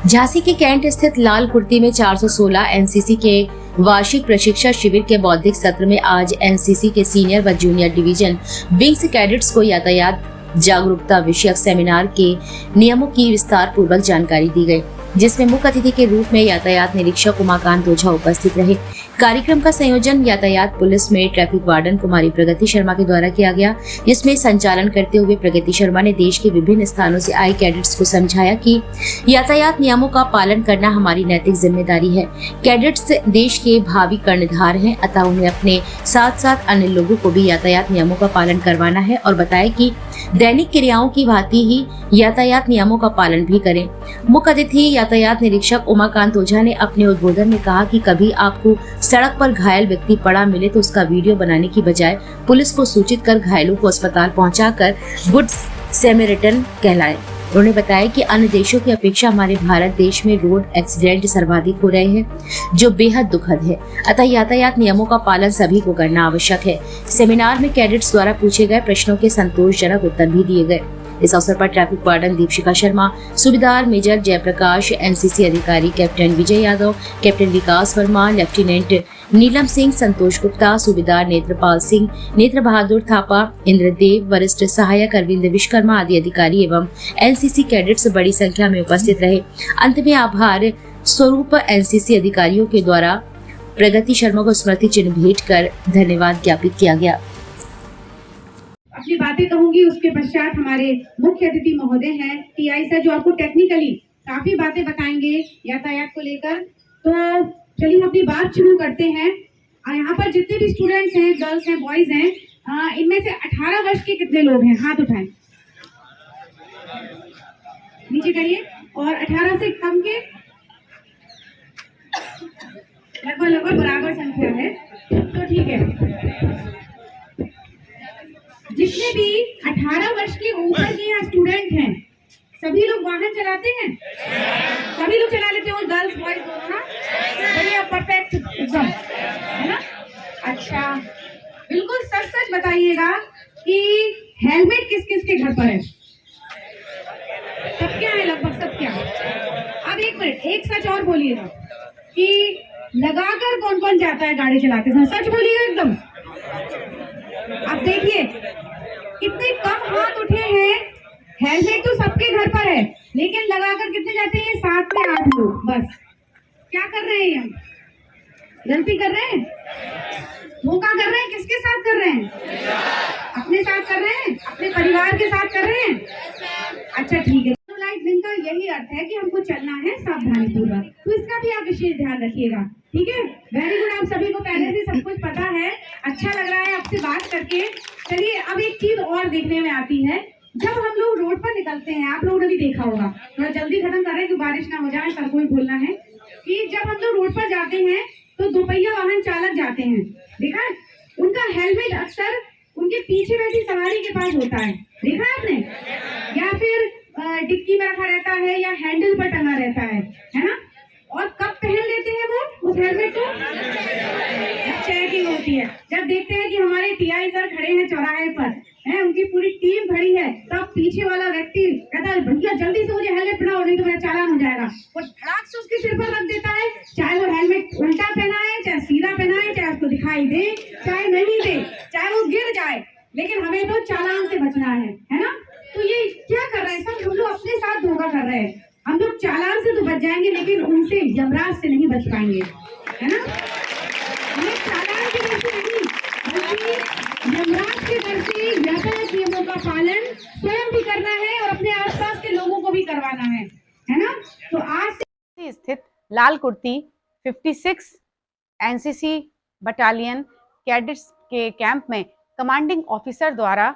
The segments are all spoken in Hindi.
झांसी के कैंट स्थित लाल कुर्ती में 416 एनसीसी के वार्षिक प्रशिक्षण शिविर के बौद्धिक सत्र में आज एनसीसी के सीनियर व जूनियर डिवीजन विंग्स कैडेट्स को यातायात जागरूकता विषयक सेमिनार के नियमों की विस्तार पूर्वक जानकारी दी गई, जिसमें मुख्य अतिथि के रूप में यातायात निरीक्षक उमाकांत ओझा उपस्थित रहे। कार्यक्रम का संयोजन यातायात पुलिस में ट्रैफिक वार्डन कुमारी प्रगति शर्मा के द्वारा किया गया, जिसमें संचालन करते हुए प्रगति शर्मा ने देश के विभिन्न स्थानों से आए कैडेट्स को समझाया कि यातायात नियमों का पालन करना हमारी नैतिक जिम्मेदारी है। कैडेट्स देश के भावी कर्णधार हैं, अतः उन्हें अपने साथ साथ अन्य लोगों को भी यातायात नियमों का पालन करवाना है और बताया कि दैनिक क्रियाओं की भांति ही यातायात नियमों का पालन भी करें। मुख्य अतिथि यातायात निरीक्षक उमाकांत ओझा ने अपने उद्बोधन में कहा कि कभी आपको सड़क पर घायल व्यक्ति पड़ा मिले तो उसका वीडियो बनाने की बजाय पुलिस को सूचित कर घायलों को अस्पताल पहुंचाकर गुड सैमरिटन कहलाए। उन्होंने बताया कि अन्य देशों की अपेक्षा हमारे भारत देश में रोड एक्सीडेंट सर्वाधिक हो रहे हैं, जो बेहद दुखद है। अतः यातायात नियमों का पालन सभी को करना आवश्यक है। सेमिनार में कैडेट्स द्वारा पूछे गए प्रश्नों के संतोषजनक उत्तर भी दिए गए। इस अवसर पर ट्रैफिक वार्डन दीपशिखा शर्मा, सूबेदार मेजर जयप्रकाश, एनसीसी अधिकारी कैप्टन विजय यादव, कैप्टन विकास वर्मा, लेफ्टिनेंट नीलम सिंह, संतोष गुप्ता, सूबेदार नेत्रपाल सिंह, नेत्र बहादुर थापा, इंद्रदेव, वरिष्ठ सहायक अरविंद विश्वकर्मा आदि अधिकारी एवं एनसीसी कैडेट्स बड़ी संख्या में उपस्थित रहे। अंत में आभार स्वरूप एनसीसी अधिकारियों के द्वारा प्रगति शर्मा को स्मृति चिन्ह भेंट कर धन्यवाद ज्ञापित किया गया। अपनी बातें कहूंगी, उसके पश्चात हमारे मुख्य अतिथि महोदय हैं टीआई सर, जो आपको टेक्निकली काफी बातें बताएंगे यातायात को लेकर। तो चलिए अपनी बात शुरू करते हैं। यहाँ पर जितने भी स्टूडेंट्स हैं, गर्ल्स हैं, बॉयज हैं, इनमें से 18 वर्ष के कितने लोग हैं? हाथ उठाएं, नीचे करिए। और 18 से कम के लगभग बराबर संख्या है, तो ठीक है। जितने भी 18 वर्ष के ऊपर के यहाँ स्टूडेंट हैं, सभी लोग वाहन चलाते हैं? सभी लोग चला लेते हो, गर्ल्स बॉयज दोनों ना? बढ़िया, परफेक्ट एकदम, है ना? अच्छा, बिल्कुल सच सच बताइएगा कि हेलमेट किस किस के घर पर है? सब क्या है? लगभग सब क्या? अब एक मिनट, एक सच और बोलिएगा कि लगाकर कौन कौन जाता है गाड़ी चलाते समय? सच बोलिएगा एकदम। अब देखिए कितने कम हाथ उठे हैं। हेलमेट तो सबके घर पर है, लेकिन लगाकर कितने जाते हैं? 7 से 8 लोग बस। क्या कर रहे हैं हम? गलती कर रहे हैं? धोखा कर रहे हैं? किसके साथ कर रहे हैं? अपने साथ कर रहे हैं? अपने परिवार के साथ कर रहे हैं? अच्छा ठीक है। लाइट दिन का यही अर्थ है कि हमको चलना है सावधानी पूर्वक, तो इसका भी आप विशेष ध्यान रखिएगा, ठीक है? Very good. आप सभी को पहले से सब कुछ पता है। अच्छा लग रहा है आपसे बात करके। चलिए अब एक चीज और देखने में आती है, जब हम लोग रोड पर निकलते हैं, आप लोगों ने भी देखा होगा, थोड़ा जल्दी खत्म कर रहे हैं कि बारिश ना हो जाए, सर को भी बोलना है कि जब हम लोग रोड पर जाते हैं तो दोपहिया वाहन चालक जाते हैं, देखा है? उनका हेलमेट अक्सर उनके पीछे बैठी सवारी के पास होता है, देखा है आपने? या फिर डिक्की में रखा रहता है या हैंडल पर टंगा रहता है ना? और कब पहन लेते हैं वो उस हेलमेट को? चेकिंग होती है, जब देखते हैं कि हमारे टीआई सर खड़े हैं चौराहे पर, है उनकी पूरी टीम खड़ी है, तब पीछे वाला व्यक्ति कहता है भैया जल्दी से मुझे हेलमेट पहनाओ, नहीं तो मेरा चालान हो जाएगा। वो धड़ाक से उसके सिर पर रख देता है, चाहे वो हेलमेट उल्टा पहना है, चाहे सीधा पहना है, चाहे उसको दिखाई दे, चाहे नहीं दे, चाहे वो गिर जाए, लेकिन हमें तो चालान से बचना है ना? तो ये क्या कर रहे हैं सब? हम लोग अपने साथ धोखा कर रहे हैं। हम लोग चालान से तो बच जाएंगे, लेकिन उनसे यमराज से नहीं बच पाएंगे, है ना? हमें चालान के डर से नहीं, बल्कि यमराज के डर से यातायात नियमों का पालन स्वयं भी करना है और अपने आसपास के लोगों को भी करवाना है ना? तो आज से स्थित लाल कुर्ती 56 एनसीसी बटालियन कैडेट्स के कैंप में कमांडिंग ऑफिसर द्वारा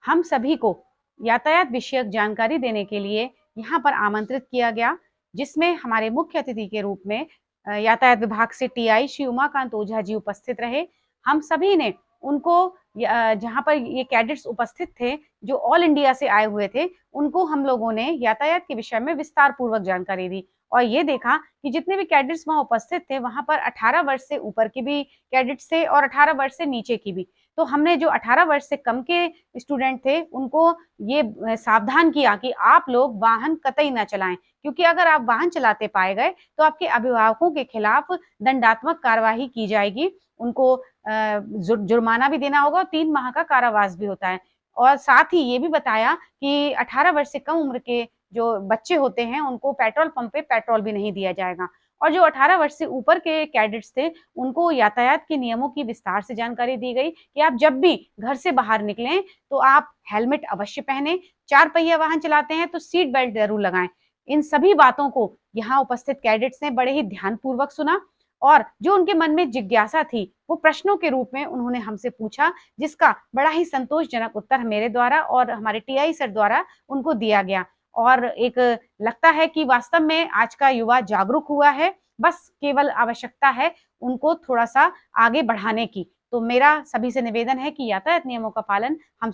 हम सभी को यातायात विषयक जानकारी देने के लिए यहाँ पर आमंत्रित किया गया, जिसमें हमारे मुख्य अतिथि के रूप में यातायात विभाग से टीआई श्री उमाकांत ओझा जी उपस्थित रहे। हम सभी ने उनको, जहाँ पर ये कैडेट्स उपस्थित थे जो ऑल इंडिया से आए हुए थे, उनको हम लोगों ने यातायात के विषय में विस्तार पूर्वक जानकारी दी और ये देखा कि जितने भी कैडेट्स वहाँ उपस्थित थे, वहाँ पर 18 वर्ष से ऊपर के भी कैडेट्स थे और 18 वर्ष से नीचे की भी। तो हमने जो 18 वर्ष से कम के स्टूडेंट थे उनको ये सावधान किया कि आप लोग वाहन कतई ना चलाएं, क्योंकि अगर आप वाहन चलाते पाए गए तो आपके अभिभावकों के खिलाफ दंडात्मक कार्यवाही की जाएगी, उनको जुर्माना भी देना होगा और 3 माह का कारावास भी होता है। और साथ ही ये भी बताया कि 18 वर्ष से कम उम्र के जो बच्चे होते हैं उनको पेट्रोल पंप पे पेट्रोल भी नहीं दिया जाएगा। और जो 18 वर्ष से ऊपर के कैडेट्स थे उनको यातायात के नियमों की विस्तार से जानकारी दी गई कि आप जब भी घर से बाहर निकलें तो आप हेलमेट अवश्य पहने, 4 पहिया वाहन चलाते हैं तो सीट बेल्ट जरूर लगाएं। इन सभी बातों को यहाँ उपस्थित कैडेट्स ने बड़े ही ध्यानपूर्वक सुना और जो उनके मन में जिज्ञासा थी वो प्रश्नों के रूप में उन्होंने हमसे पूछा, जिसका बड़ा ही संतोषजनक उत्तर मेरे द्वारा और हमारे टीआई सर द्वारा उनको दिया गया। और एक लगता है कि वास्तव में आज का युवा जागरूक हुआ है, बस केवल आवश्यकता है उनको थोड़ा सा आगे बढ़ाने की। तो मेरा सभी से निवेदन है कि यातायात नियमों का पालन हम